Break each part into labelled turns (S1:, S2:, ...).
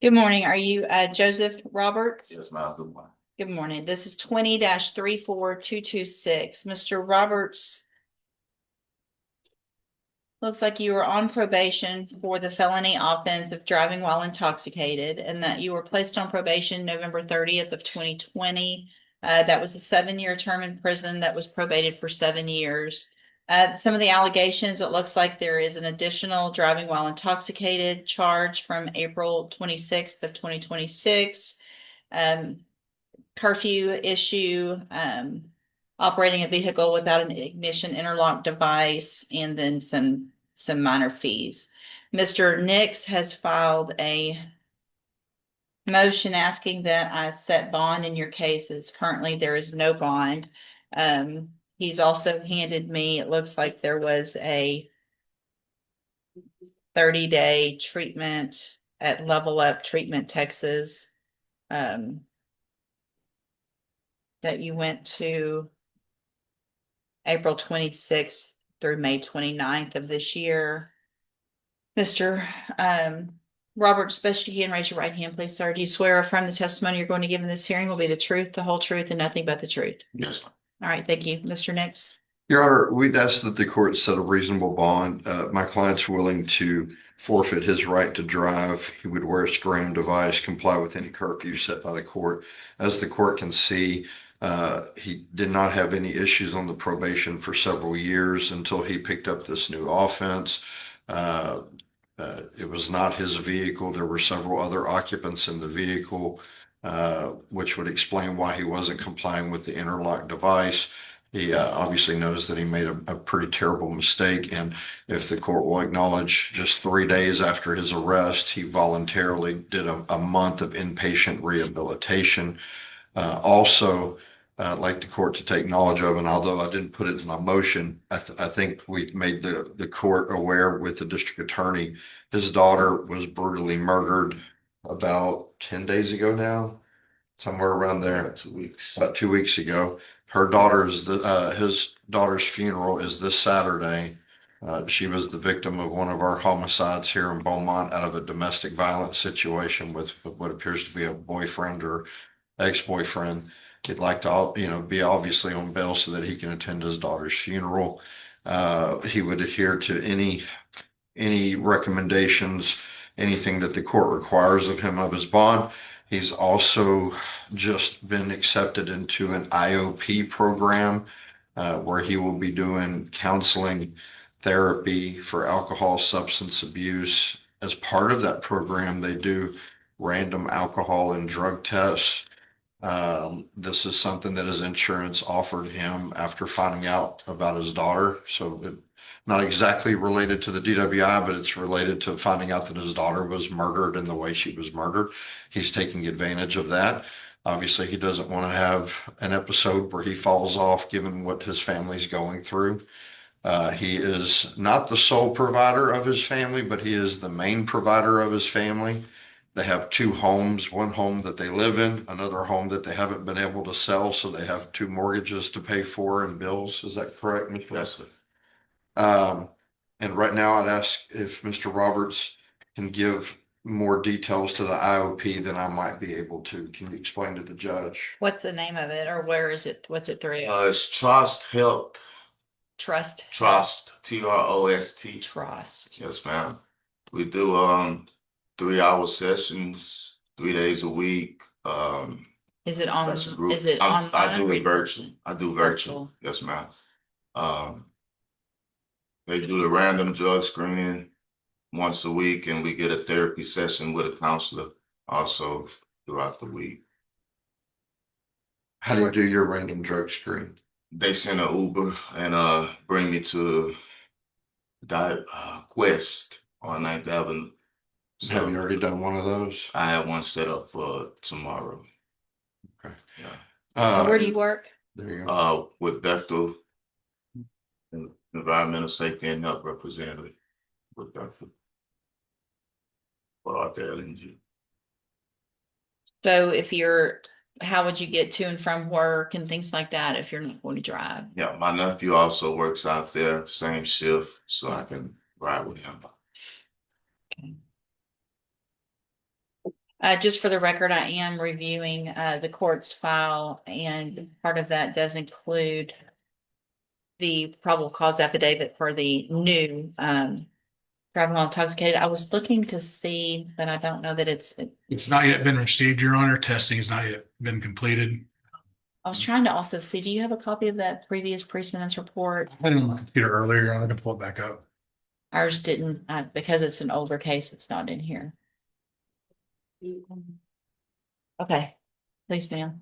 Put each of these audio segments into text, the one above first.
S1: Good morning. Are you Joseph Roberts?
S2: Yes, ma'am. Good morning.
S1: Good morning. This is 20-34226. Mr. Roberts, looks like you were on probation for the felony offense of driving while intoxicated, and that you were placed on probation November 30th of 2020. That was a 7-year term in prison that was probated for 7 years. Some of the allegations, it looks like there is an additional driving while intoxicated charge from April 26th of 2026. Um, Curfew issue, operating a vehicle without an ignition interlock device, and then some minor fees. Mr. Nix has filed a motion asking that I set bond in your cases. Currently, there is no bond. He's also handed me, it looks like there was a 30-day treatment at Level Up Treatment Texas, that you went to April 26th through May 29th of this year. Mr. Roberts, best you can, raise your right hand, please, sir. Do you swear or affirm the testimony you're going to give in this hearing will be the truth, the whole truth, and nothing but the truth?
S2: Yes, ma'am.
S1: All right, thank you. Mr. Nix?
S3: Your Honor, we'd ask that the court set a reasonable bond. My client's willing to forfeit his right to drive. He would wear a scram device, comply with any curfew set by the court. As the court can see, he did not have any issues on the probation for several years until he picked up this new offense. It was not his vehicle. There were several other occupants in the vehicle, which would explain why he wasn't complying with the interlock device. He obviously knows that he made a pretty terrible mistake. And if the court will acknowledge, just 3 days after his arrest, he voluntarily did a month of inpatient rehabilitation. Also, I'd like the court to take knowledge of, and although I didn't put it in my motion, I think we made the court aware with the district attorney. His daughter was brutally murdered about 10 days ago now, somewhere around there.
S2: 2 weeks.
S3: About 2 weeks ago. His daughter's funeral is this Saturday. She was the victim of one of our homicides here in Beaumont out of a domestic violence situation with what appears to be a boyfriend or ex-boyfriend. He'd like to, be obviously on bail so that he can attend his daughter's funeral. He would adhere to any recommendations, anything that the court requires of him of his bond. He's also just been accepted into an IOP program where he will be doing counseling therapy for alcohol substance abuse. As part of that program, they do random alcohol and drug tests. This is something that his insurance offered him after finding out about his daughter. So not exactly related to the DWI, but it's related to finding out that his daughter was murdered in the way she was murdered. He's taking advantage of that. Obviously, he doesn't want to have an episode where he falls off given what his family's going through. He is not the sole provider of his family, but he is the main provider of his family. They have two homes, one home that they live in, another home that they haven't been able to sell. So they have two mortgages to pay for and bills. Is that correct, Mr.
S2: Yes, sir.
S3: And right now I'd ask if Mr. Roberts can give more details to the IOP than I might be able to. Can you explain to the judge?
S1: What's the name of it, or where is it? What's it through?
S2: It's Trust Health.
S1: Trust.
S2: Trust. TROST.
S1: Trust.
S2: Yes, ma'am. We do 3-hour sessions, 3 days a week.
S1: Is it on?
S2: That's a group.
S1: Is it
S2: I do
S1: online?
S2: it virtual. I do virtual. Yes, ma'am. They do the random drug screening once a week, and we get a therapy session with a counselor also throughout the week.
S3: How do you do your random drug screen?
S2: They send an Uber and bring me to Quest on 9th Avenue. So
S3: Have you already done one of those?
S2: I have one set up for tomorrow.
S3: Okay.
S2: Yeah.
S1: Where do you work?
S3: There you go.
S2: With Bechtel, Environmental Safety and Health Representative with Bechtel. For our LNG.
S1: So how would you get to and from work and things like that if you're not going to drive?
S2: Yeah, my nephew also works out there, same shift, so I can ride with him.
S1: Okay. Just for the record, I am reviewing the court's file, and part of that does include the probable cause affidavit for the new driving while intoxicated. I was looking to see, but I don't know that
S4: It's not yet been received, Your Honor. Testing has not yet been completed.
S1: I was trying to also see, do you have a copy of that previous pre-sentence report?
S4: I had it on my computer earlier, Your Honor, to pull it back up.
S1: Ours didn't, because it's an older case, it's not in here. Okay, please, ma'am.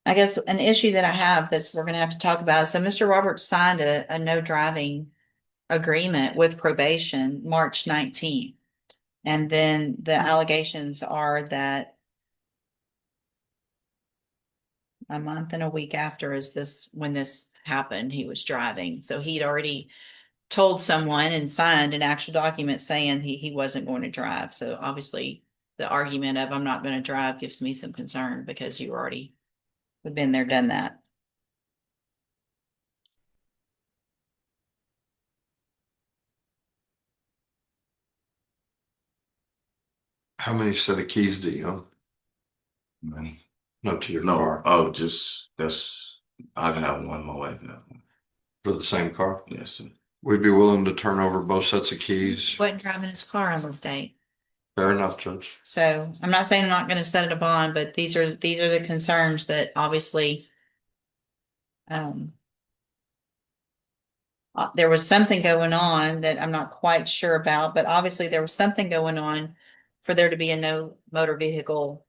S1: I guess an issue that I have that we're gonna have to talk about, so Mr. Roberts signed a no driving agreement with probation March 19th. And then the allegations are that a month and a week after when this happened, he was driving. So he'd already told someone and signed an actual document saying he wasn't going to drive. So obviously the argument of I'm not going to drive gives me some concern because you already have been there, done that.
S3: How many set of keys do you own?
S2: Man.
S3: No, to your
S2: No,
S3: car.
S2: oh, I can have one, my wife can have one.
S3: For the same car?
S2: Yes, sir.
S3: We'd be willing to turn over both sets of keys.
S1: Wasn't driving his car on this date.
S3: Fair enough, Judge.
S1: So I'm not saying I'm not going to set it a bond, but these are the concerns that obviously there was something going on that I'm not quite sure about, but obviously there was something going on for there to be a no motor vehicle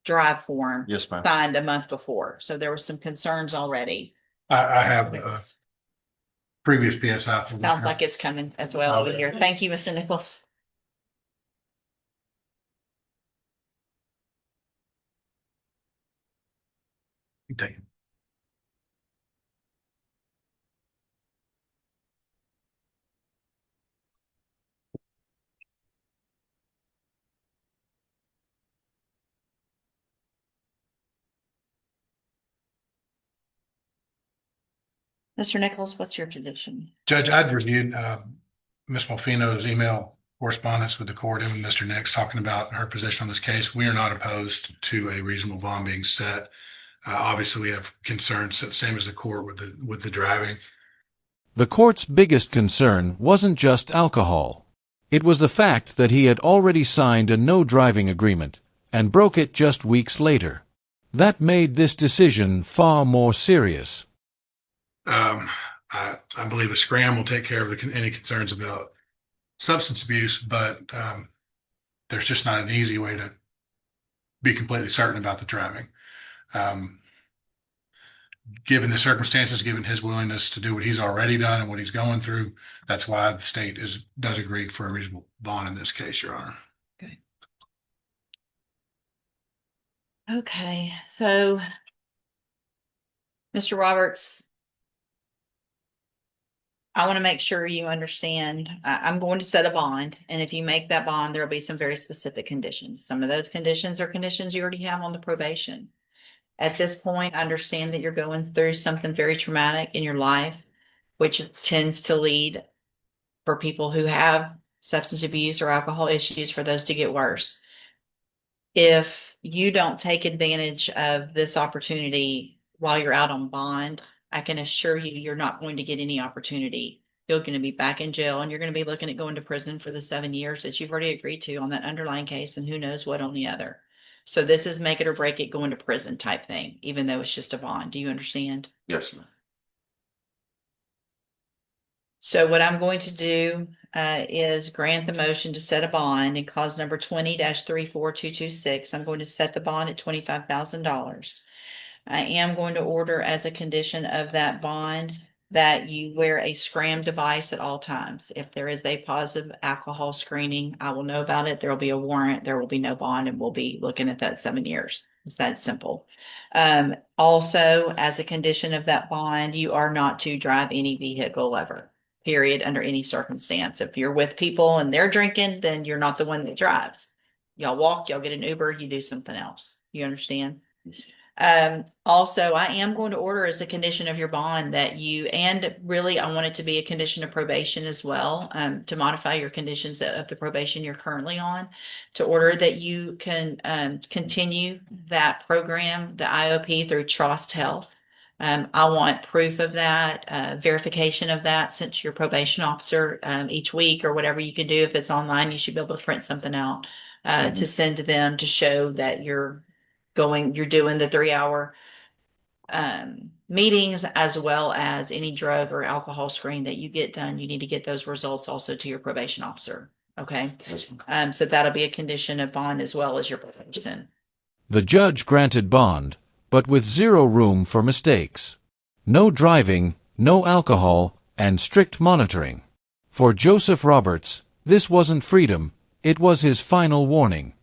S1: drive form
S3: Yes, ma'am.
S1: signed a month before. So there were some concerns already.
S4: I have previous PSI.
S1: Sounds like it's coming as well over here. Thank you, Mr. Nichols.
S4: Take it.
S1: Mr. Nichols, what's your position?
S4: Judge, I'd reviewed Ms. Molfino's email correspondence with the court and with Mr. Nix talking about her position on this case. We are not opposed to a reasonable bond being set. Obviously, we have concerns, same as the court, with the driving.
S5: The court's biggest concern wasn't just alcohol. It was the fact that he had already signed a no-driving agreement and broke it just weeks later. That made this decision far more serious.
S4: I believe a scram will take care of any concerns about substance abuse, but there's just not an easy way to be completely certain about the driving. Given the circumstances, given his willingness to do what he's already done and what he's going through, that's why the state does agree for a reasonable bond in this case, Your Honor.
S1: Okay, so Mr. Roberts, I want to make sure you understand, I'm going to set a bond, and if you make that bond, there'll be some very specific conditions. Some of those conditions are conditions you already have on the probation. At this point, I understand that you're going through something very traumatic in your life, which tends to lead for people who have substance abuse or alcohol issues for those to get worse. If you don't take advantage of this opportunity while you're out on bond, I can assure you, you're not going to get any opportunity. You're going to be back in jail and you're going to be looking at going to prison for the 7 years that you've already agreed to on that underlying case and who knows what on the other. So this is make it or break it going to prison type thing, even though it's just a bond. Do you understand?
S2: Yes, ma'am.
S1: So what I'm going to do is grant the motion to set a bond in cause number 20-34226. I'm going to set the bond at $25,000. I am going to order as a condition of that bond that you wear a scram device at all times. If there is a positive alcohol screening, I will know about it. There will be a warrant. There will be no bond, and we'll be looking at that 7 years. It's that simple. Also, as a condition of that bond, you are not to drive any vehicle ever, period, under any circumstance. If you're with people and they're drinking, then you're not the one that drives. Y'all walk, y'all get an Uber, you do something else. You understand? Also, I am going to order as a condition of your bond that you, and really, I want it to be a condition of probation as well, to modify your conditions of the probation you're currently on, to order that you can continue that program, the IOP through Trust Health. I want proof of that, verification of that, since your probation officer each week or whatever you can do. If it's online, you should be able to print something out to send to them to show that you're doing the 3 hour meetings, as well as any drug or alcohol screen that you get done. You need to get those results also to your probation officer. Okay.
S2: Yes, ma'am.
S1: So that'll be a condition of bond as well as your probation.
S5: The judge granted bond, but with zero room for mistakes. No driving, no alcohol, and strict monitoring. For Joseph Roberts, this wasn't freedom, it was his final warning.